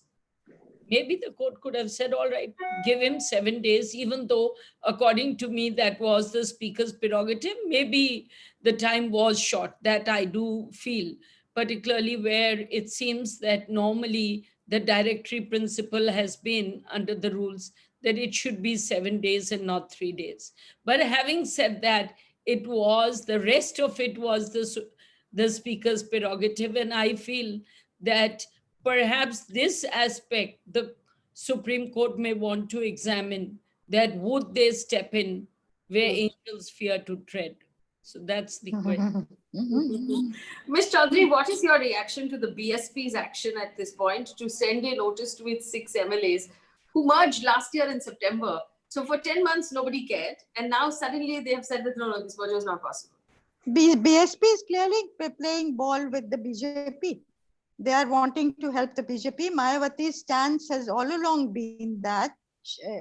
Maybe the court could have said, all right, give him 7 days, even though according to me, that was the speaker's prerogative. Maybe the time was short, that I do feel, particularly where it seems that normally the directory principle has been under the rules that it should be 7 days and not 3 days. But having said that, the rest of it was the speaker's prerogative. And I feel that perhaps this aspect, the Supreme Court may want to examine, that would they step in where angels fear to tread? So that's the question. Ms. Chowdhury, what is your reaction to the BSP's action at this point to send a notice to its 6 MLAs who merged last year in September? So for 10 months, nobody cared. And now suddenly they have said that, no, this merger is not possible. BSP is clearly playing ball with the BJP. They are wanting to help the BJP. Mayawati's stance has all along been that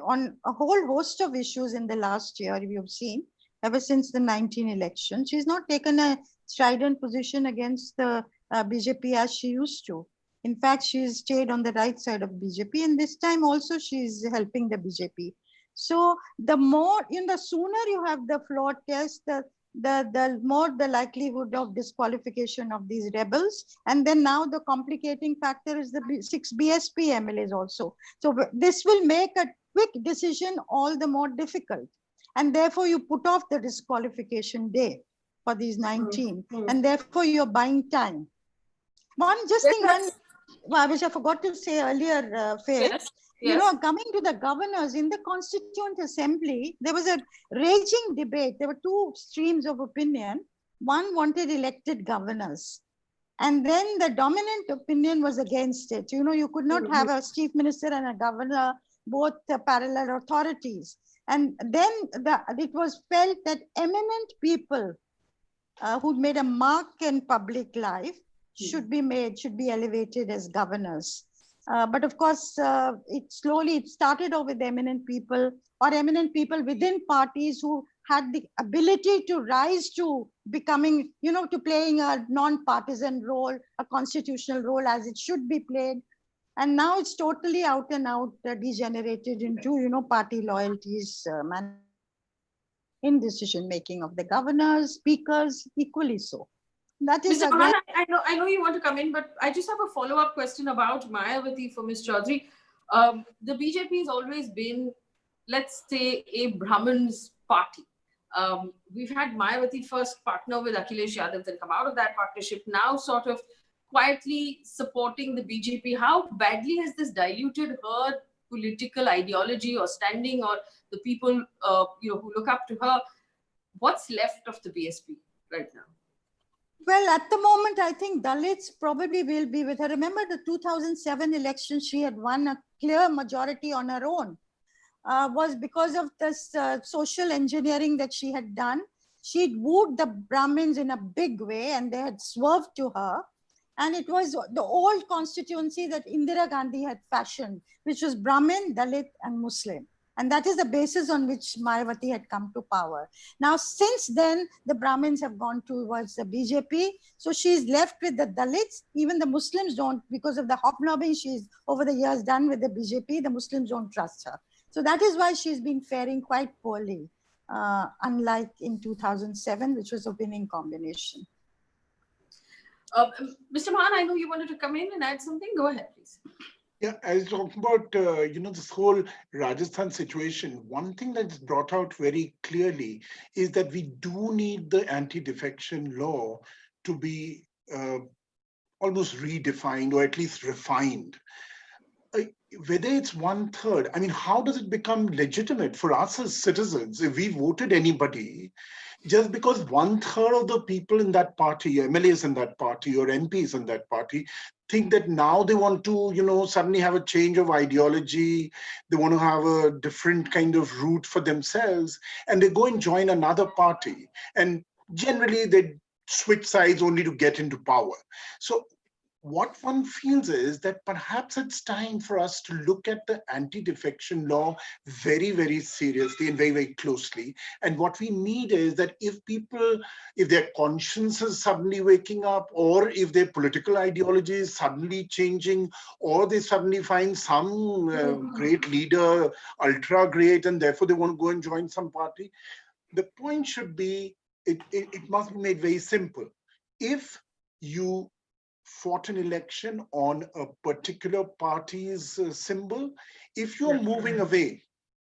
on a whole host of issues in the last year, if you've seen, ever since the 19 election. She's not taken a strident position against the BJP as she used to. In fact, she's stayed on the right side of BJP, and this time also she's helping the BJP. So the more, the sooner you have the floor test, the more the likelihood of disqualification of these rebels. And then now the complicating factor is the 6 BSP MLAs also. So this will make a quick decision all the more difficult. And therefore you put off the disqualification day for these 19. And therefore you're buying time. One just thing, which I forgot to say earlier, Faye. Yes. Coming to the governors in the Constituent Assembly, there was a raging debate. There were two streams of opinion. One wanted elected governors. And then the dominant opinion was against it. You could not have a chief minister and a governor, both parallel authorities. And then it was felt that eminent people who made a mark in public life should be elevated as governors. But of course, it started off with eminent people or eminent people within parties who had the ability to rise to becoming, to playing a non-partisan role, a constitutional role as it should be played. And now it's totally out and out degenerated into, party loyalties in decision-making of the governors, speakers, equally so. That is Mr. again. Mahan, I know you want to come in, but I just have a follow-up question about Mayawati for Ms. Chowdhury. The BJP has always been, let's say, a Brahmins party. We've had Mayawati first partner with Akhilesh Yadav and come out of that partnership, now sort of quietly supporting the BJP. How badly has this diluted her political ideology or standing, or the people who look up to her? What's left of the BSP right now? Well, at the moment, I think Dalits probably will be with her. Remember the 2007 election, she had won a clear majority on her own. Was because of this social engineering that she had done. She'd wooed the Brahmins in a big way and they had swerved to her. And it was the old constituency that Indira Gandhi had fashioned, which was Brahmin, Dalit, and Muslim. And that is the basis on which Mayawati had come to power. Now, since then, the Brahmins have gone towards the BJP. So she's left with the Dalits. Even the Muslims don't, because of the hobnobbing she's over the years done with the BJP, the Muslims don't trust her. So that is why she's been faring quite poorly, unlike in 2007, which was a winning combination. Mr. Mahan, I know you wanted to come in and add something. Go ahead, please. Yeah, I was talking about, this whole Rajasthan situation. One thing that's brought out very clearly is that we do need the anti-defection law to be almost redefined or at least refined. Whether it's 1/3, I mean, how does it become legitimate for us as citizens if we voted anybody? Just because 1/3 of the people in that party, MLAs in that party or MPs in that party, think that now they want to, suddenly have a change of ideology, they want to have a different kind of route for themselves, and they go and join another party. And generally they switch sides only to get into power. So what one feels is that perhaps it's time for us to look at the anti-defection law very, very seriously and very, very closely. And what we need is that if their conscience is suddenly waking up, or if their political ideology is suddenly changing, or they suddenly find some great leader, ultra great, and therefore they want to go and join some party, the point should be, it must be made very simple. If you fought an election on a particular party's symbol, if you're moving away,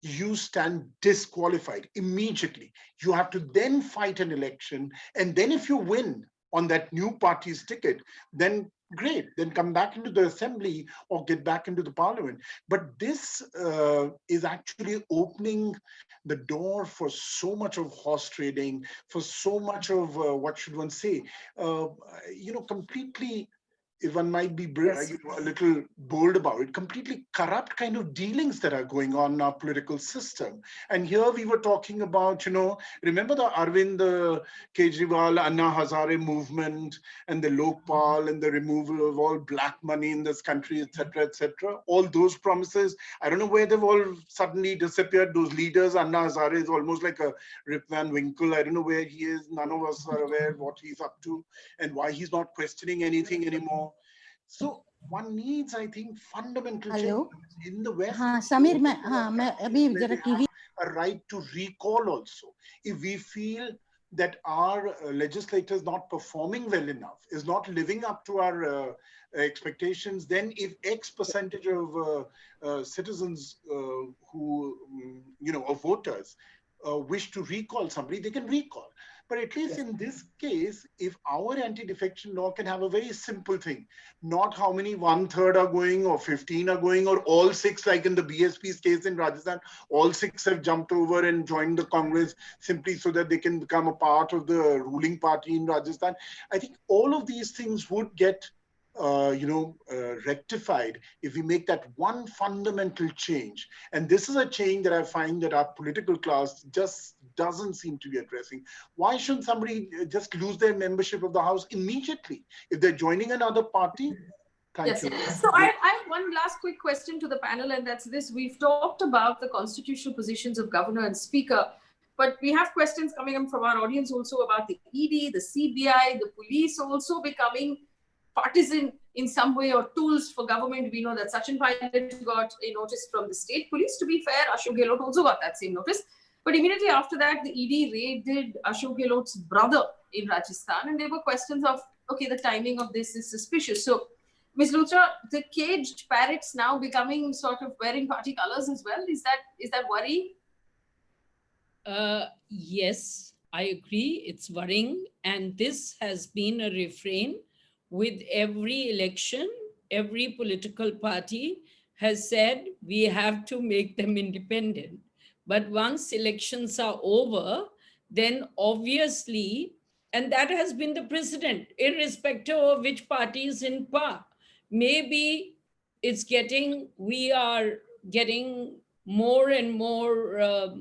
you stand disqualified immediately. You have to then fight an election, and then if you win on that new party's ticket, then great, then come back into the assembly or get back into the parliament. But this is actually opening the door for so much of horse trading, for so much of, what should one say, completely if one might be Yes. a little bold about it, completely corrupt kind of dealings that are going on in our political system. And here we were talking about, remember the Arvind Kejriwal, Anna Hazare movement and the Lokpal and the removal of all black money in this country, etc., etc. All those promises, I don't know where they've all suddenly disappeared. Those leaders, Anna Hazare is almost like a Rip Van Winkle. I don't know where he is. None of us are aware what he's up to and why he's not questioning anything anymore. So one needs, I think, fundamental change. Hello. In the West, हाँ समीर मैं अभी where जरा they TV have a right to recall also. If we feel that our legislators not performing well enough, is not living up to our expectations, then if X percentage of citizens who, of voters wish to recall somebody, they can recall. But at least in this case, if our anti-defection law can have a very simple thing, not how many 1/3 are going or 15 are going or all 6, like in the BSP's case in Rajasthan, all 6 have jumped over and joined the Congress simply so that they can become a part of the ruling party in Rajasthan. I think all of these things would get rectified if we make that one fundamental change. And this is a change that I find that our political class just doesn't seem to be addressing. Why shouldn't somebody just lose their membership of the House immediately? If they're joining another party, thank Yes. you. So I have one last quick question to the panel, and that's this. We've talked about the constitutional positions of governor and speaker, but we have questions coming up from our audience also about the ED, the CBI, the police also becoming partisan in some way or tools for government. We know that Sachin Pilot got a notice from the state police. To be fair, Ashok Gehlot also got that same notice. But immediately after that, the ED raided Ashok Gehlot's brother in Rajasthan, and there were questions of, okay, the timing of this is suspicious. So, Ms. Luthra, the caged parrots now becoming sort of wearing party colors as well. Is that worrying? Yes, I agree. It's worrying. And this has been a refrain with every election. Every political party has said we have to make them independent. But once elections are over, then obviously, and that has been the precedent, irrespective of which party is in power. Maybe we are getting more and more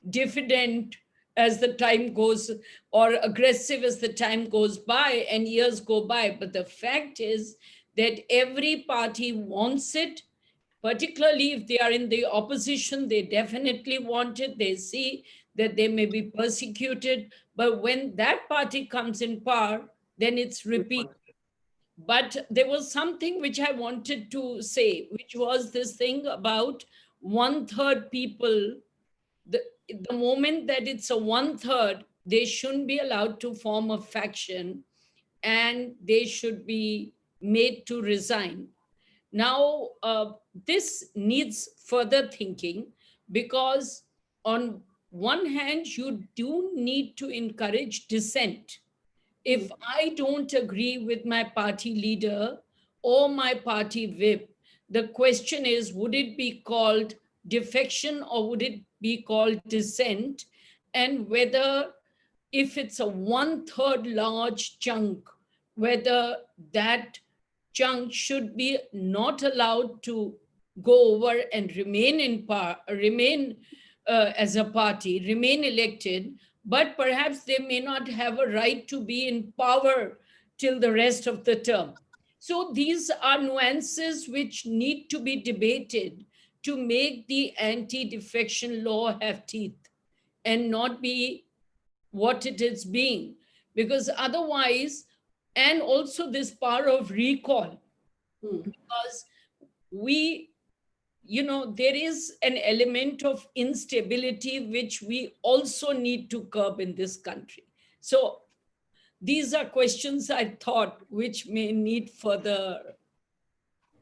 diffident as the time goes, or aggressive as the time goes by and years go by. But the fact is that every party wants it, particularly if they are in the opposition, they definitely want it. They see that they may be persecuted. But when that party comes in power, then it's repeat. But there was something which I wanted to say, which was this thing about 1/3 people. The moment that it's a 1/3, they shouldn't be allowed to form a faction and they should be made to resign. Now, this needs further thinking because, on one hand, you do need to encourage dissent. If I don't agree with my party leader or my party whip, the question is, would it be called defection or would it be called dissent? And whether, if it's a 1/3 large chunk, whether that chunk should be not allowed to go over and remain as a party, remain elected, but perhaps they may not have a right to be in power till the rest of the term. So these are nuances which need to be debated to make the anti-defection law have teeth and not be what it is being. Because otherwise, and also this power of recall, because there is an element of instability which we also need to curb in this country. So these are questions I thought which may need further.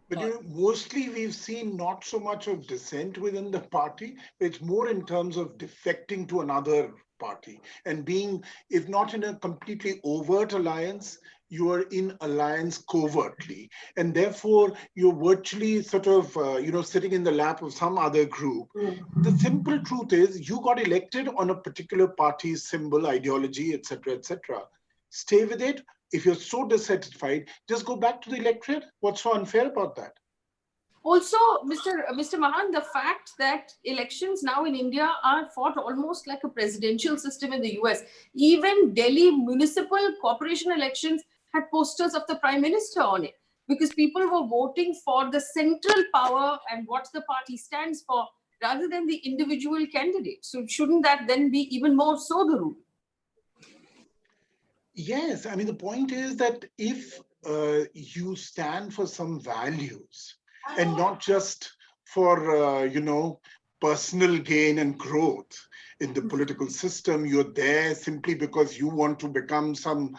But mostly we've seen not so much of dissent within the party, it's more in terms of defecting to another party and being, if not in a completely overt alliance, you are in alliance covertly. And therefore, you're virtually sort of, sitting in the lap of some other group. The simple truth is you got elected on a particular party's symbol, ideology, etc., etc. Stay with it, If you're so dissatisfied, just go back to the electorate. What's so unfair about that? Also, Mr. Mahan, the fact that elections now in India are fought almost like a presidential system in the US. Even Delhi municipal corporation elections had posters of the Prime Minister on it because people were voting for the central power and what the party stands for rather than the individual candidate. So shouldn't that then be even more so the rule? Yes, I mean, the point is that if you stand for some values and not just for, personal gain and growth in the political system, you're there simply because you want to become some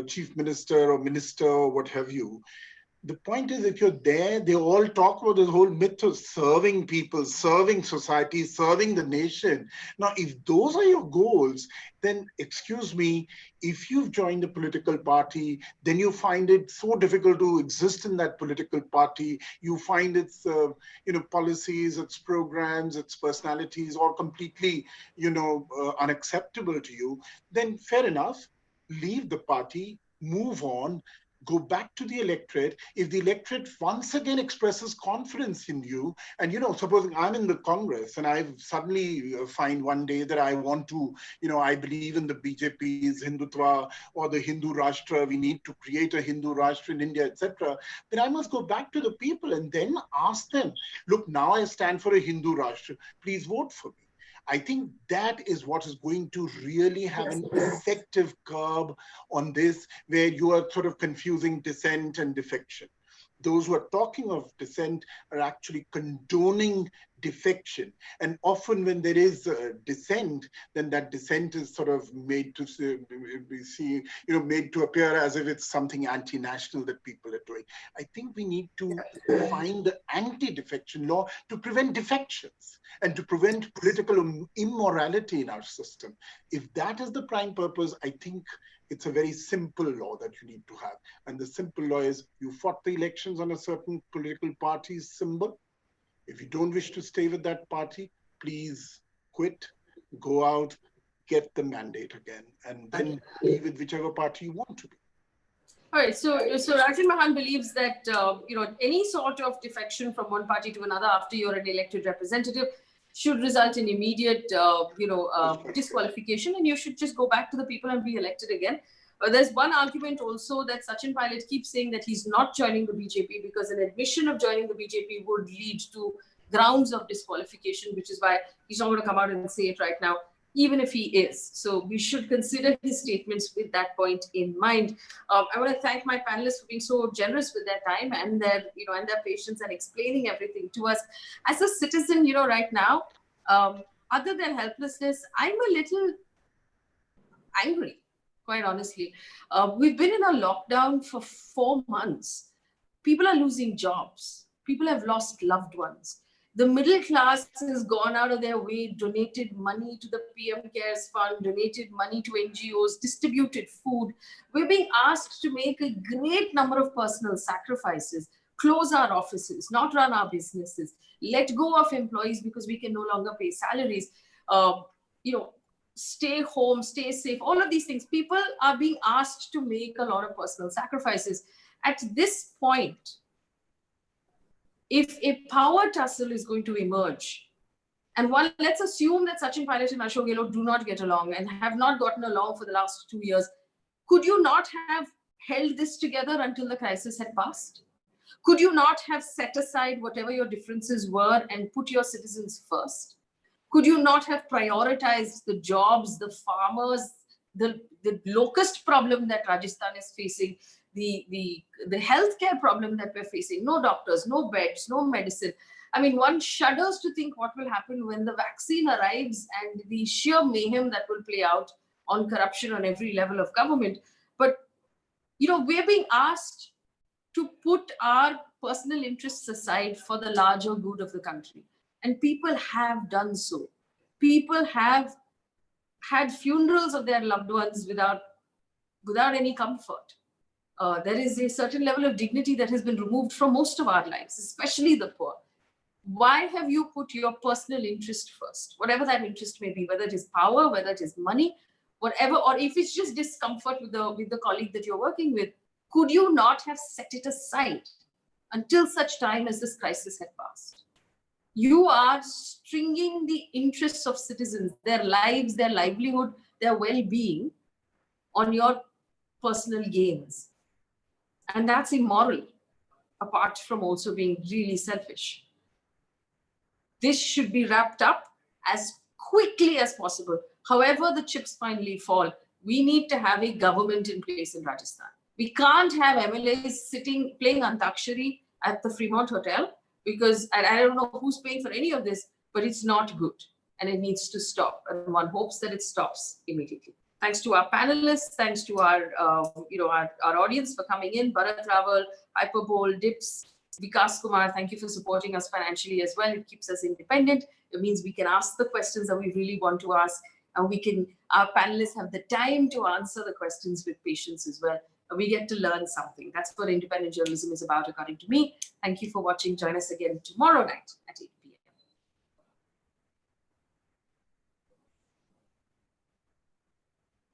chief minister or minister or what have you. The point is, if you're there, they all talk about this whole myth of serving people, serving society, serving the nation. Now, if those are your goals, then excuse me, if you've joined a political party, then you find it so difficult to exist in that political party. You find its, policies, its programs, its personalities, all completely, unacceptable to you. Then fair enough, leave the party, move on, go back to the electorate. If the electorate once again expresses confidence in you, and supposing I'm in the Congress and I suddenly find one day that I want to, I believe in the BJP's Hindutva or the Hindu Rashtra, we need to create a Hindu Rashtra in India, etc., then I must go back to the people and then ask them, look, now I stand for a Hindu Rashtra, please vote for me. I think that is what is going to really have an effective curb on this, where you are sort of confusing dissent and defection. Those who are talking of dissent are actually condoning defection. And often when there is dissent, then that dissent is sort of made to made to appear as if it's something anti-national that people are doing. I think we need to find the anti-defection law to prevent defections and to prevent political immorality in our system. If that is the prime purpose, I think it's a very simple law that you need to have. And the simple law is you fought the elections on a certain political party's symbol. If you don't wish to stay with that party, please quit, go out, get the mandate again, and then be with whichever party you want to be. All right, so Rajan Mahan believes that any sort of defection from one party to another after you're an elected representative should result in immediate disqualification, and you should just go back to the people and be elected again. There's one argument also that Sachin Pilot keeps saying that he's not joining the BJP because an admission of joining the BJP would lead to grounds of disqualification, which is why he's not going to come out and say it right now, even if he is. So we should consider his statements with that point in mind. I want to thank my panelists for being so generous with their time and their patience and explaining everything to us. As a citizen, right now, other than helplessness, I'm a little angry, quite honestly. We've been in a lockdown for 4 months. People are losing jobs. People have lost loved ones. The middle class has gone out of their way, donated money to the PM Cares Fund, donated money to NGOs, distributed food. We're being asked to make a great number of personal sacrifices, close our offices, not run our businesses, let go of employees because we can no longer pay salaries, stay home, stay safe, all of these things. People are being asked to make a lot of personal sacrifices. At this point, if a power tussle is going to emerge, and let's assume that Sachin Pilot and Ashok Gehlot do not get along and have not gotten along for the last 2 years, could you not have held this together until the crisis had passed? Could you not have set aside whatever your differences were and put your citizens first? Could you not have prioritized the jobs, the farmers, the locust problem that Rajasthan is facing, the healthcare problem that we're facing? No doctors, no beds, no medicine. I mean, one shudders to think what will happen when the vaccine arrives and the sheer mayhem that will play out on corruption on every level of government. But, we're being asked to put our personal interests aside for the larger good of the country. And people have done so. People have had funerals of their loved ones without any comfort. There is a certain level of dignity that has been removed from most of our lives, especially the poor. Why have you put your personal interest first? Whatever that interest may be, whether it is power, whether it is money, whatever, or if it's just discomfort with the colleague that you're working with, could you not have set it aside until such time as this crisis had passed? You are stringing the interests of citizens, their lives, their livelihood, their well-being on your personal gains. And that's immoral, apart from also being really selfish. This should be wrapped up as quickly as possible. However the chips finally fall, we need to have a government in place in Rajasthan. We can't have MLAs sitting, playing Antakshari at the Fremont Hotel, because, and I don't know who's paying for any of this, but it's not good and it needs to stop. And one hopes that it stops immediately. Thanks to our panelists, thanks to our, our audience for coming in. Bharat Raval, Hyperbole, Dips, Vikas Kumar, thank you for supporting us financially as well. It keeps us independent. It means we can ask the questions that we really want to ask, and our panelists have the time to answer the questions with patience as well. And we get to learn something. That's what independent journalism is about, according to me. Thank you for watching. Join us again tomorrow night at 8.